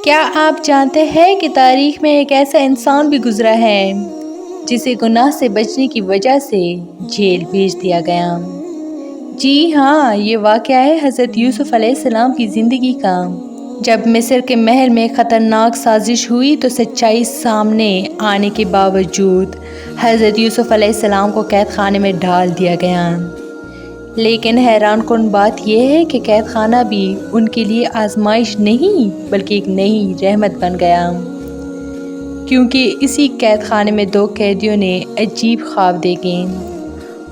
کیا آپ جانتے ہیں کہ تاریخ میں ایک ایسا انسان بھی گزرا ہے جسے گناہ سے بچنے کی وجہ سے جیل بھیج دیا گیا؟ جی ہاں، یہ واقعہ ہے حضرت یوسف علیہ السلام کی زندگی کا۔ جب مصر کے محل میں خطرناک سازش ہوئی تو سچائی سامنے آنے کے باوجود حضرت یوسف علیہ السلام کو قید خانے میں ڈال دیا گیا۔ لیکن حیران کن بات یہ ہے کہ قید خانہ بھی ان کے لیے آزمائش نہیں بلکہ ایک نئی رحمت بن گیا، کیونکہ اسی قید خانے میں 2 قیدیوں نے عجیب خواب دیکھے،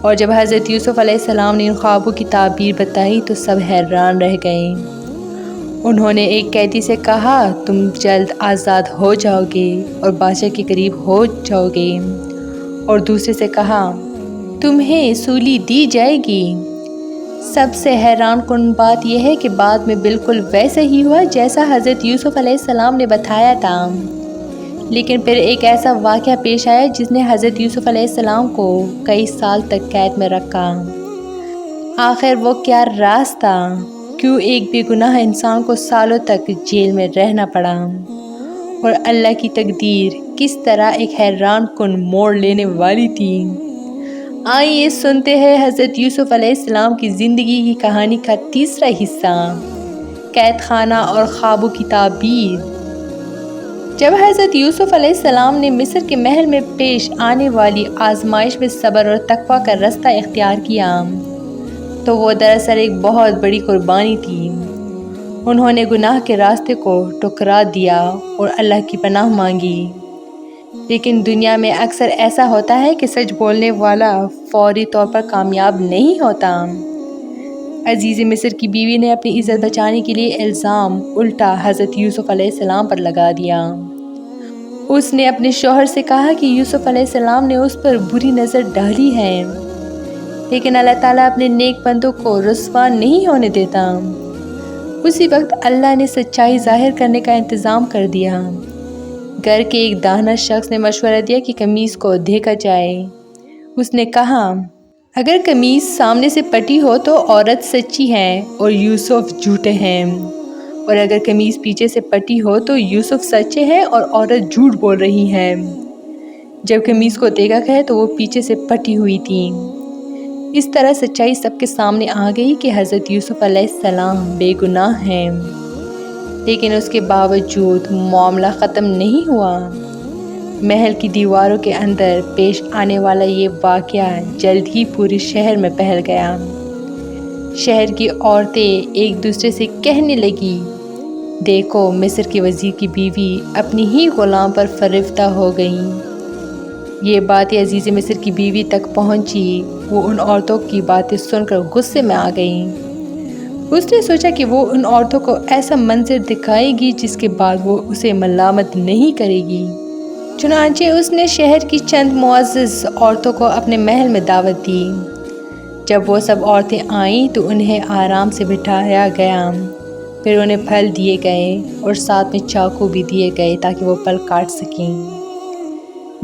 اور جب حضرت یوسف علیہ السلام نے ان خوابوں کی تعبیر بتائی تو سب حیران رہ گئے۔ انہوں نے ایک قیدی سے کہا، تم جلد آزاد ہو جاؤ گے اور بادشاہ کے قریب ہو جاؤ گے، اور دوسرے سے کہا، تمہیں سولی دی جائے گی۔ سب سے حیران کن بات یہ ہے کہ بعد میں بالکل ویسا ہی ہوا جیسا حضرت یوسف علیہ السلام نے بتایا تھا، لیکن پھر ایک ایسا واقعہ پیش آیا جس نے حضرت یوسف علیہ السلام کو کئی سال تک قید میں رکھا۔ آخر وہ کیا راز تھا؟ کیوں ایک بے گناہ انسان کو سالوں تک جیل میں رہنا پڑا؟ اور اللہ کی تقدیر کس طرح ایک حیران کن موڑ لینے والی تھی؟ آئیے سنتے ہیں حضرت یوسف علیہ السلام کی زندگی کی کہانی کا تیسرا حصہ، قید خانہ اور خوابوں کی تعبیر۔ جب حضرت یوسف علیہ السلام نے مصر کے محل میں پیش آنے والی آزمائش میں صبر اور تقویٰ کا رستہ اختیار کیا تو وہ دراصل ایک بہت بڑی قربانی تھی۔ انہوں نے گناہ کے راستے کو ٹھکرا دیا اور اللہ کی پناہ مانگی۔ لیکن دنیا میں اکثر ایسا ہوتا ہے کہ سچ بولنے والا فوری طور پر کامیاب نہیں ہوتا۔ عزیز مصر کی بیوی نے اپنی عزت بچانے کے لیے الزام الٹا حضرت یوسف علیہ السلام پر لگا دیا۔ اس نے اپنے شوہر سے کہا کہ یوسف علیہ السلام نے اس پر بری نظر ڈالی ہے، لیکن اللہ تعالیٰ اپنے نیک بندوں کو رسوا نہیں ہونے دیتا۔ اسی وقت اللہ نے سچائی ظاہر کرنے کا انتظام کر دیا۔ گھر کے ایک دانا شخص نے مشورہ دیا کہ قمیص کو دیکھا جائے۔ اس نے کہا، اگر قمیص سامنے سے پٹی ہو تو عورت سچی ہے اور یوسف جھوٹے ہیں، اور اگر قمیص پیچھے سے پٹی ہو تو یوسف سچے ہیں اور عورت جھوٹ بول رہی ہے۔ جب قمیص کو دیکھا گیا تو وہ پیچھے سے پٹی ہوئی تھی۔ اس طرح سچائی سب کے سامنے آ گئی کہ حضرت یوسف علیہ السلام بے گناہ ہیں، لیکن اس کے باوجود معاملہ ختم نہیں ہوا۔ محل کی دیواروں کے اندر پیش آنے والا یہ واقعہ جلد ہی پورے شہر میں پھیل گیا۔ شہر کی عورتیں ایک دوسرے سے کہنے لگی، دیکھو مصر کے وزیر کی بیوی اپنی ہی غلام پر فریفتہ ہو گئیں۔ یہ باتیں عزیز مصر کی بیوی تک پہنچی۔ وہ ان عورتوں کی باتیں سن کر غصے میں آ گئیں۔ اس نے سوچا کہ وہ ان عورتوں کو ایسا منظر دکھائے گی جس کے بعد وہ اسے ملامت نہیں کرے گی۔ چنانچہ اس نے شہر کی چند معزز عورتوں کو اپنے محل میں دعوت دی۔ جب وہ سب عورتیں آئیں تو انہیں آرام سے بٹھایا گیا، پھر انہیں پھل دیے گئے اور ساتھ میں چاقو بھی دیے گئے تاکہ وہ پھل کاٹ سکیں۔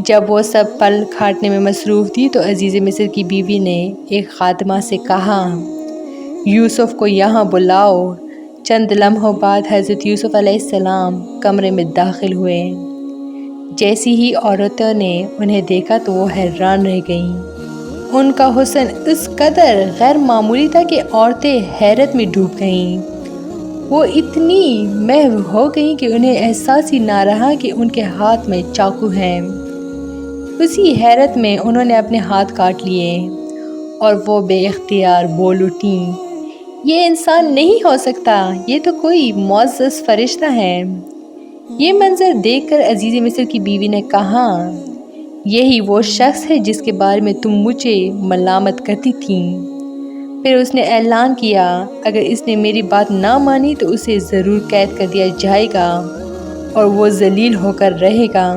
جب وہ سب پھل کاٹنے میں مصروف تھی تو عزیز مصر کی بیوی نے ایک خادمہ سے کہا، یوسف کو یہاں بلاؤ۔ چند لمحوں بعد حضرت یوسف علیہ السلام کمرے میں داخل ہوئے۔ جیسی ہی عورتوں نے انہیں دیکھا تو وہ حیران رہ گئیں۔ ان کا حسن اس قدر غیر معمولی تھا کہ عورتیں حیرت میں ڈوب گئیں۔ وہ اتنی محو ہو گئیں کہ انہیں احساس ہی نہ رہا کہ ان کے ہاتھ میں چاقو ہے۔ اسی حیرت میں انہوں نے اپنے ہاتھ کاٹ لیے اور وہ بے اختیار بول اٹھیں، یہ انسان نہیں ہو سکتا، یہ تو کوئی معزز فرشتہ ہے۔ یہ منظر دیکھ کر عزیز مصر کی بیوی نے کہا، یہی وہ شخص ہے جس کے بارے میں تم مجھے ملامت کرتی تھیں۔ پھر اس نے اعلان کیا، اگر اس نے میری بات نہ مانی تو اسے ضرور قید کر دیا جائے گا اور وہ ذلیل ہو کر رہے گا۔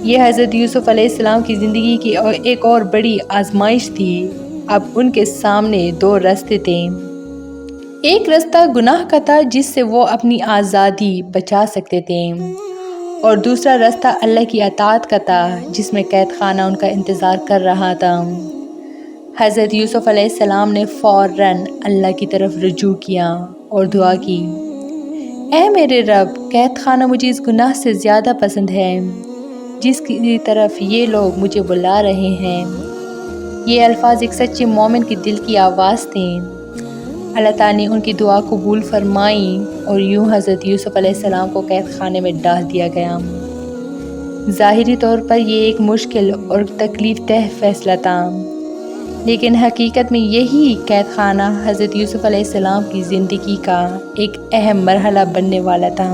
یہ حضرت یوسف علیہ السلام کی زندگی کی ایک اور بڑی آزمائش تھی۔ اب ان کے سامنے 2 راستے تھے۔ ایک راستہ گناہ کا تھا جس سے وہ اپنی آزادی بچا سکتے تھے، اور دوسرا راستہ اللہ کی اطاعت کا تھا جس میں قید خانہ ان کا انتظار کر رہا تھا۔ حضرت یوسف علیہ السلام نے فوراً اللہ کی طرف رجوع کیا اور دعا کی، اے میرے رب، قید خانہ مجھے اس گناہ سے زیادہ پسند ہے جس کی طرف یہ لوگ مجھے بلا رہے ہیں۔ یہ الفاظ ایک سچے مومن کے دل کی آواز تھیں۔ اللہ تعالیٰ نے ان کی دعا قبول فرمائی اور یوں حضرت یوسف علیہ السلام کو قید خانے میں ڈال دیا گیا۔ ظاہری طور پر یہ ایک مشکل اور تکلیف دہ فیصلہ تھا، لیکن حقیقت میں یہی قید خانہ حضرت یوسف علیہ السلام کی زندگی کا ایک اہم مرحلہ بننے والا تھا۔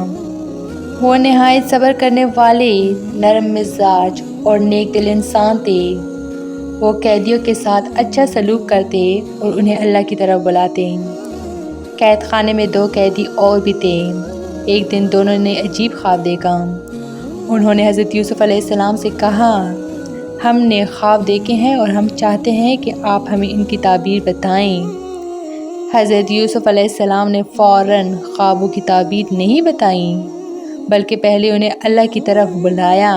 وہ نہایت صبر کرنے والے، نرم مزاج اور نیک دل انسان تھے۔ وہ قیدیوں کے ساتھ اچھا سلوک کرتے اور انہیں اللہ کی طرف بلاتے۔ قید خانے میں 2 قیدی اور بھی تھے۔ ایک دن دونوں نے عجیب خواب دیکھا۔ انہوں نے حضرت یوسف علیہ السلام سے کہا، ہم نے خواب دیکھے ہیں اور ہم چاہتے ہیں کہ آپ ہمیں ان کی تعبیر بتائیں۔ حضرت یوسف علیہ السلام نے فوراً خوابوں کی تعبیر نہیں بتائیں، بلکہ پہلے انہیں اللہ کی طرف بلایا۔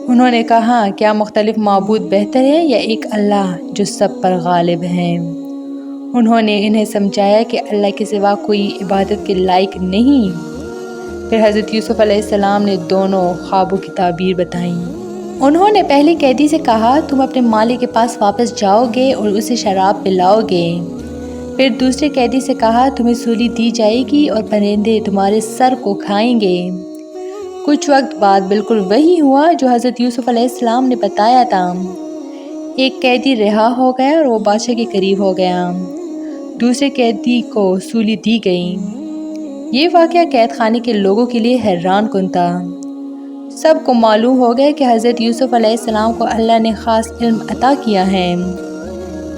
انہوں نے کہا، کیا مختلف معبود بہتر ہے یا ایک اللہ جو سب پر غالب ہے؟ انہوں نے انہیں سمجھایا کہ اللہ کے سوا کوئی عبادت کے لائق نہیں۔ پھر حضرت یوسف علیہ السلام نے دونوں خوابوں کی تعبیر بتائیں۔ انہوں نے پہلے قیدی سے کہا، تم اپنے مالک کے پاس واپس جاؤ گے اور اسے شراب پلاؤ گے۔ پھر دوسرے قیدی سے کہا، تمہیں سولی دی جائے گی اور پرندے تمہارے سر کو کھائیں گے۔ کچھ وقت بعد بالکل وہی ہوا جو حضرت یوسف علیہ السلام نے بتایا تھا۔ ایک قیدی رہا ہو گیا اور وہ بادشاہ کے قریب ہو گیا۔ دوسرے قیدی کو سولی دی گئی۔ یہ واقعہ قید خانے کے لوگوں کے لیے حیران کن تھا۔ سب کو معلوم ہو گیا کہ حضرت یوسف علیہ السلام کو اللہ نے خاص علم عطا کیا ہے۔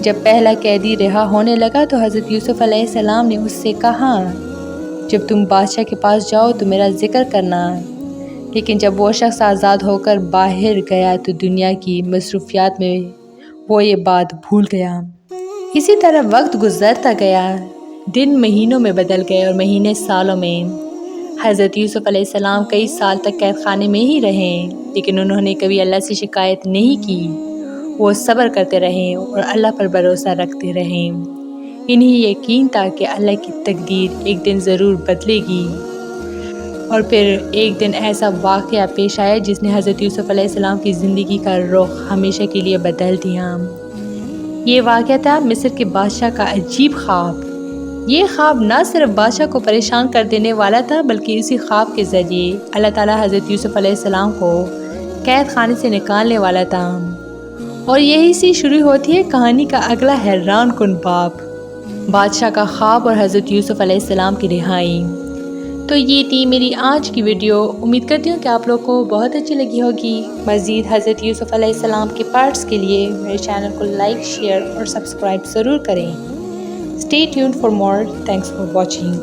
جب پہلا قیدی رہا ہونے لگا تو حضرت یوسف علیہ السلام نے اس سے کہا، جب تم بادشاہ کے پاس جاؤ تو میرا ذکر کرنا۔ لیکن جب وہ شخص آزاد ہو کر باہر گیا تو دنیا کی مصروفیات میں وہ یہ بات بھول گیا۔ اسی طرح وقت گزرتا گیا، دن مہینوں میں بدل گئے اور مہینے سالوں میں۔ حضرت یوسف علیہ السلام کئی سال تک قید خانے میں ہی رہے، لیکن انہوں نے کبھی اللہ سے شکایت نہیں کی۔ وہ صبر کرتے رہے اور اللہ پر بھروسہ رکھتے رہے۔ انہیں یقین تھا کہ اللہ کی تقدیر ایک دن ضرور بدلے گی۔ اور پھر ایک دن ایسا واقعہ پیش آیا جس نے حضرت یوسف علیہ السلام کی زندگی کا رخ ہمیشہ کے لیے بدل دیا۔ یہ واقعہ تھا مصر کے بادشاہ کا عجیب خواب۔ یہ خواب نہ صرف بادشاہ کو پریشان کر دینے والا تھا، بلکہ اسی خواب کے ذریعے اللہ تعالیٰ حضرت یوسف علیہ السلام کو قید خانے سے نکالنے والا تھا۔ اور یہی سے شروع ہوتی ہے کہانی کا اگلا حیران کن باب، بادشاہ کا خواب اور حضرت یوسف علیہ السلام کی رہائی۔ تو یہ تھی میری آج کی ویڈیو۔ امید کرتی ہوں کہ آپ لوگ کو بہت اچھی لگی ہوگی۔ مزید حضرت یوسف علیہ السلام کے پارٹس کے لیے میرے چینل کو لائک، شیئر اور سبسکرائب ضرور کریں۔ Stay tuned for more. Thanks for watching.